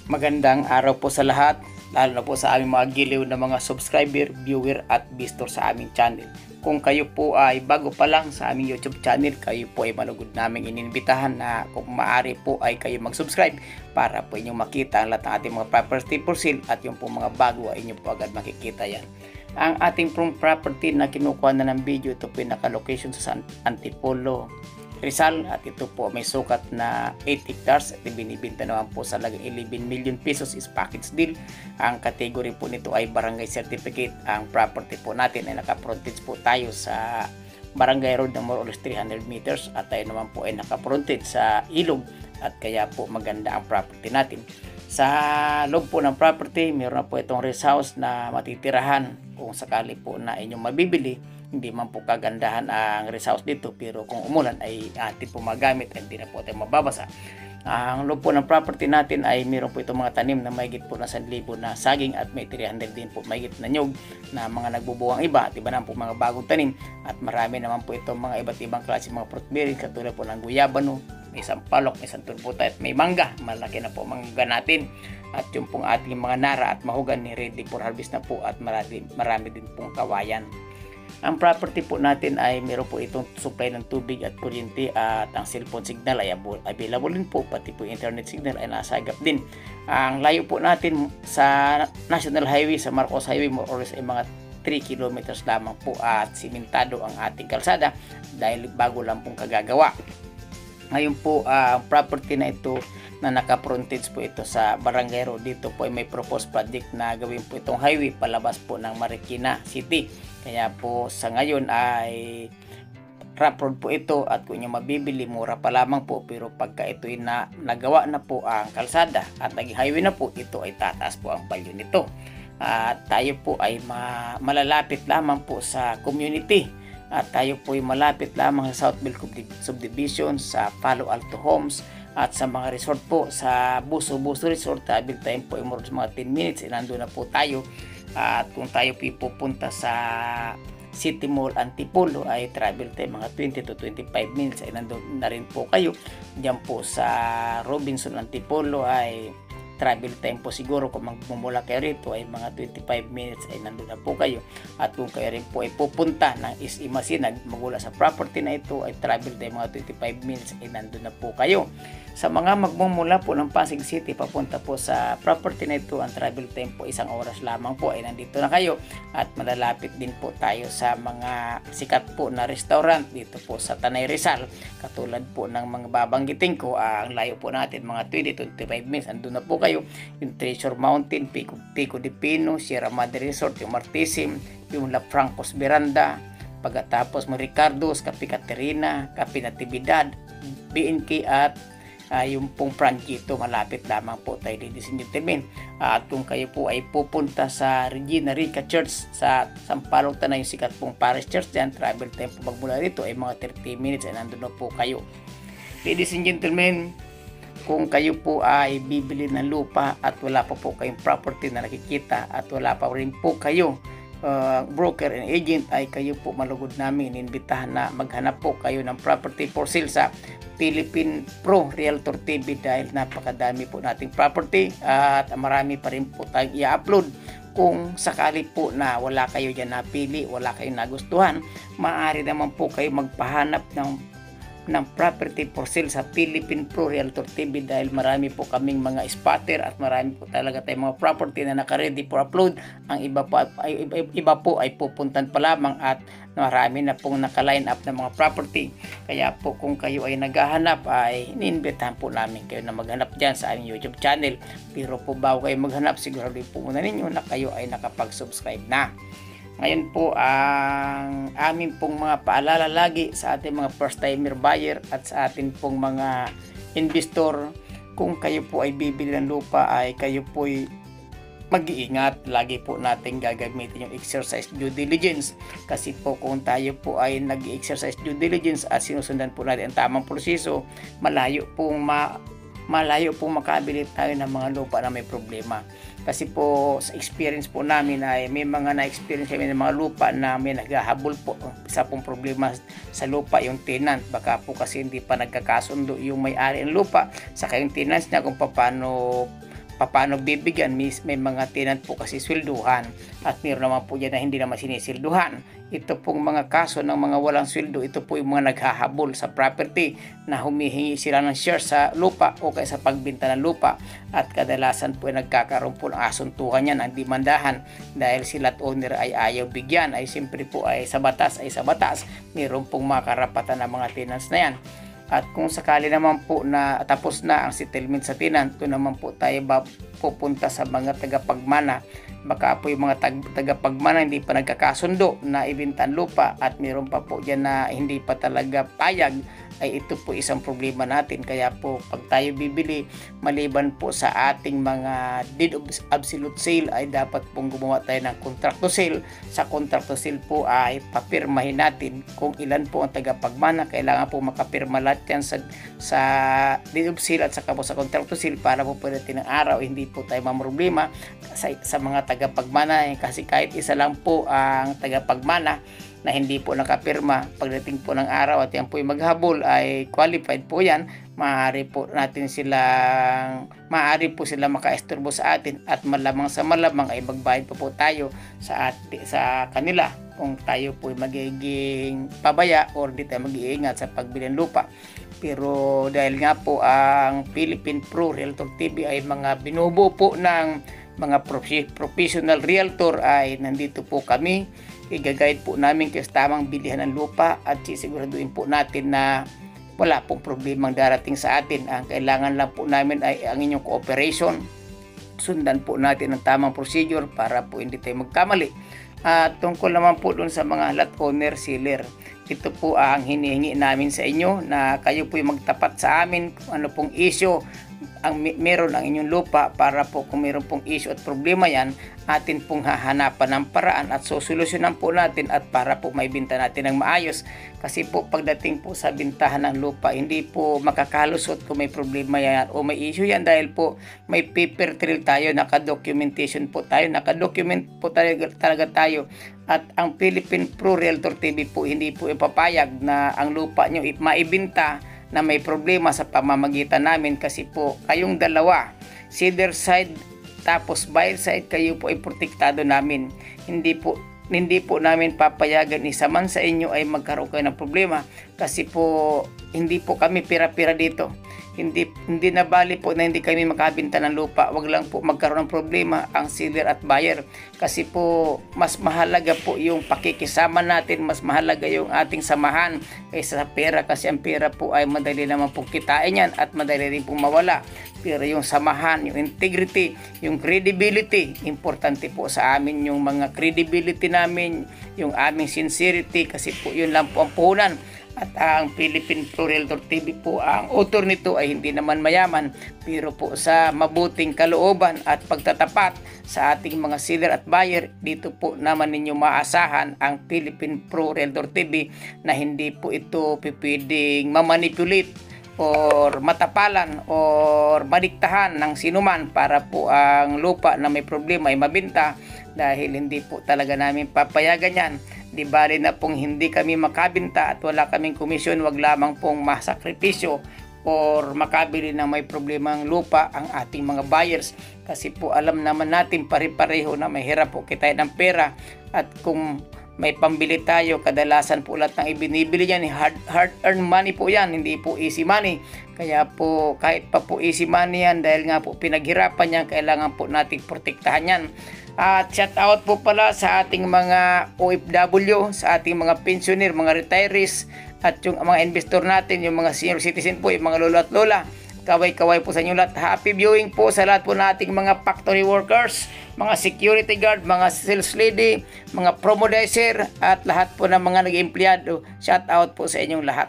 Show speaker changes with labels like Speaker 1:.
Speaker 1: Magandang araw po sa lahat, lalo na po sa aming mga giliw na mga subscriber, viewer at visitor sa aming channel. Kung kayo po ay bago pa lang sa aming YouTube channel, kayo po ay malugod naming inimbitahan na kung maaari po ay kayo mag-subscribe para po inyong makita ang lahat ng ating mga property for sale at yung po mga bago ay inyo po agad makikita yan. Ang ating property na kinukuha na ng video, ito po yung naka-location sa Antipolo, Rizal, at ito po may sukat na 8 hectares at binibenta naman po sa halagang 11 million pesos is package deal. Ang category po nito ay barangay certificate. Ang property po natin ay naka-frontage po tayo sa barangay road na more or less 300 meters at tayo naman po ay naka-frontage sa ilog at kaya po maganda ang property natin. Sa loob po ng property, mayroon na po itong rest house na matitirahan kung sakali po na inyong mabibili. Hindi man po kagandahan ang rest house dito, pero kung umulan ay atin po magamit at hindi na po tayo mababasa. Ang loob po ng property natin ay mayroon po itong mga tanim na mahigit po na 1,000 na saging at may 300 din po mahigit na nyug na mga nagbubuwang iba at iba na po mga bagong tanim at marami naman po itong mga iba't ibang klase mga fruit bearing katulad po ng guyabano, may sampalok, may santulputa at may mangga. Malaki na po mangga natin at yung pong ating mga nara at mahugan ni ready for harvest na po at marami din pong kawayan. Ang property po natin ay meron po itong supply ng tubig at kuryente at ang cellphone signal ay available din po, pati po internet signal ay nasagap din. Ang layo po natin sa National Highway, sa Marcos Highway, more or less ay mga 3 kilometers lamang po at simentado ang ating kalsada dahil bago lang pong kagagawa. Ngayon po ang property na ito na naka-frontage po ito sa Barangay Road, dito po ay may proposed project na gawin po itong highway palabas po ng Marikina City. Kaya po sa ngayon ay rough road po ito at kung yung mabibili mura pa lamang po, pero pagka ito ay nagawa na po ang kalsada at naging highway na po, ito ay tataas po ang value nito. At tayo po ay malalapit lamang po sa community at tayo po ay malapit lamang sa Southville Subdivision, sa Palo Alto Homes at sa mga resort po sa Buso Resort. Travel time po ay mga 10 minutes nandun na po tayo. At kung tayo pupunta sa City Mall Antipolo ay travel time mga 20 to 25 minutes ay nandun na rin po kayo. Diyan po sa Robinson Antipolo ay travel time po siguro kung magmumula kayo rito ay mga 25 minutes ay nandun na po kayo. At kung kayo rin po ay pupunta ng Masinag magmula sa property na ito ay travel time mga 25 minutes ay nandun na po kayo. Sa mga magmumula po ng Pasig City papunta po sa property na ito, ang travel time po 1 oras lamang po ay nandito na kayo at malalapit din po tayo sa mga sikat po na restaurant dito po sa Tanay Rizal katulad po ng mga babanggitin ko. Ang layo po natin mga 20-25 minutes andun na po kayo. Yung Treasure Mountain, Pico de Pino, Sierra Madre Resort, yung Martisim, yung La Francos Veranda, pagkatapos mo Ricardo's, Cafe Caterina, Cafe Natividad, BNK at yung pong Franquito, malapit lamang po tayo dito sa Newton. At kung kayo po ay pupunta sa Regina Rica Church sa Sampaloc na yung sikat pong parish church dyan, travel time po magmula rito ay mga 30 minutes ay nandun na po kayo. Ladies and gentlemen, kung kayo po ay bibili ng lupa at wala pa po kayong property na nakikita at wala pa rin po kayo broker and agent, ay kayo po malugod namin inimbitahan na maghanap po kayo ng property for sale sa Philippine Pro Realtor TV dahil napakadami po nating property at marami pa rin po tayong i-upload. Kung sakali po na wala kayo dyan napili, wala kayong nagustuhan, maaari naman po kayo magpahanap ng property for sale sa Philippine Pro Realtor TV dahil marami po kaming mga spotter at marami po talaga tayong mga property na naka-ready for upload. Ang iba po ay pupuntan pa lamang at marami na pong naka-line up ng mga property. Kaya po kung kayo ay naghahanap ay iniimbitahan po namin kayo na maghanap dyan sa aming YouTube channel. Pero po bago kayo maghanap, sigurado po muna ninyo na kayo ay nakapag-subscribe na. Ngayon po ang amin pong mga paalala lagi sa ating mga first timer buyer at sa ating pong mga investor, kung kayo po ay bibili ng lupa ay kayo po ay mag-iingat. Lagi po natin gagamitin yung exercise due diligence, kasi po kung tayo po ay nag-exercise due diligence at sinusundan po natin ang tamang proseso, malayo pong makabili tayo ng mga lupa na may problema. Kasi po sa experience po namin ay may mga na-experience kami ng mga lupa na may naghahabol po. Isa pong problema sa lupa yung tenant, baka po kasi hindi pa nagkakasundo yung may-ari ng lupa sa yung tenants niya kung paano bibigyan. May mga tenant po kasi swelduhan at meron naman po dyan na hindi naman sinisilduhan. Ito pong mga kaso ng mga walang sweldo, ito po yung mga naghahabol sa property na humihingi sila ng share sa lupa o kaya sa pagbenta ng lupa, at kadalasan po ay nagkakaroon po ng asuntuhan yan, ang dimandahan, dahil sila at owner ay ayaw bigyan. Ay siyempre po ay sa batas, meron pong mga karapatan ng mga tenants na yan. At kung sakali naman po na tapos na ang settlement sa tenant, doon naman po tayo pupunta sa mga tagapagmana. Baka po yung mga tagapagmana hindi pa nagkakasundo na ibenta ang lupa at meron pa po dyan na hindi pa talaga payag, ay ito po isang problema natin. Kaya po pag tayo bibili, maliban po sa ating mga deed of absolute sale, ay dapat pong gumawa tayo ng contract to sale. Sa contract to sale po ay papirmahin natin kung ilan po ang tagapagmana. Kailangan po makapirma lahat yan sa deed of sale at saka po sa contract to sale, para po pwede ng araw hindi po tayo mamroblema sa mga tagapagmana. Kasi kahit isa lang po ang tagapagmana na hindi po nakapirma, pagdating po ng araw at yan po yung maghabol, ay qualified po yan, maaari po sila makaisturbo sa atin, at malamang ay magbayad po tayo sa kanila kung tayo po magiging pabaya or di tayo mag-iingat sa pagbili ng lupa. Pero dahil nga po ang Philippine Pro Realtor TV ay mga binubuo po ng mga professional realtor, ay nandito po kami. I-guide po namin kayo sa tamang bilihan ng lupa at sisiguraduhin po natin na wala pong problemang darating sa atin. Ang kailangan lang po namin ay ang inyong cooperation. Sundan po natin ang tamang procedure para po hindi tayo magkamali. At tungkol naman po dun sa mga lot owner, seller, ito po ang hinihingi namin sa inyo, na kayo po magtapat sa amin kung ano pong issue meron ang inyong lupa, para po kung meron pong issue at problema yan, atin pong hahanapan ng paraan at sosolusyonan po natin, at para po maibenta natin ng maayos. Kasi po pagdating po sa bintahan ng lupa, hindi po makakalusot kung may problema yan o may issue yan, dahil po may paper trail tayo, naka-document po talaga tayo. At ang Philippine Pro Realtor TV po hindi po ipapayag na ang lupa nyo maibenta na may problema sa pamamagitan namin, kasi po kayong dalawa, seller side tapos buyer side, kayo po ay protektado namin. Hindi po namin papayagan isa man sa inyo ay magkaroon kayo ng problema, kasi po hindi po kami pira-pira dito. Hindi na bali po na hindi kami makabenta ng lupa. Wag lang po magkaroon ng problema ang seller at buyer, kasi po mas mahalaga po yung pakikisama natin, mas mahalaga yung ating samahan kaysa sa pera, kasi ang pera po ay madali naman pong kitain yan at madali rin pong mawala. Pero yung samahan, yung integrity, yung credibility, importante po sa amin yung mga credibility namin, yung aming sincerity, kasi po yun lang po ang puhunan. At ang Philippine Pro Realtor TV po, ang author nito ay hindi naman mayaman, pero po sa mabuting kalooban at pagtatapat sa ating mga seller at buyer, dito po naman ninyo maasahan ang Philippine Pro Realtor TV, na hindi po ito pwedeng mamanipulate or matapalan or madiktahan ng sinuman para po ang lupa na may problema ay mabenta, dahil hindi po talaga namin papayagan yan. Di bali na pong hindi kami makabenta at wala kaming komisyon, wag lamang pong masakripisyo or makabili ng may problemang lupa ang ating mga buyers, kasi po alam naman natin pare-pareho na may hirap po kitain ng pera, at kung may pambili tayo, kadalasan po lahat ng ibinibili yan hard earned money po yan, hindi po easy money. Kaya po kahit pa po easy money yan, dahil nga po pinaghirapan yan, kailangan po nating protektahan yan. At shout out po pala sa ating mga OFW, sa ating mga pensioner, mga retirees, at yung mga investor natin, yung mga senior citizen po, yung mga lolo at lola. Kaway-kaway po sa inyo lahat. Happy viewing po sa lahat po nating mga factory workers, mga security guard, mga sales lady, mga promodizer, at lahat po ng mga nag-empleyado. Shout out po sa inyong lahat.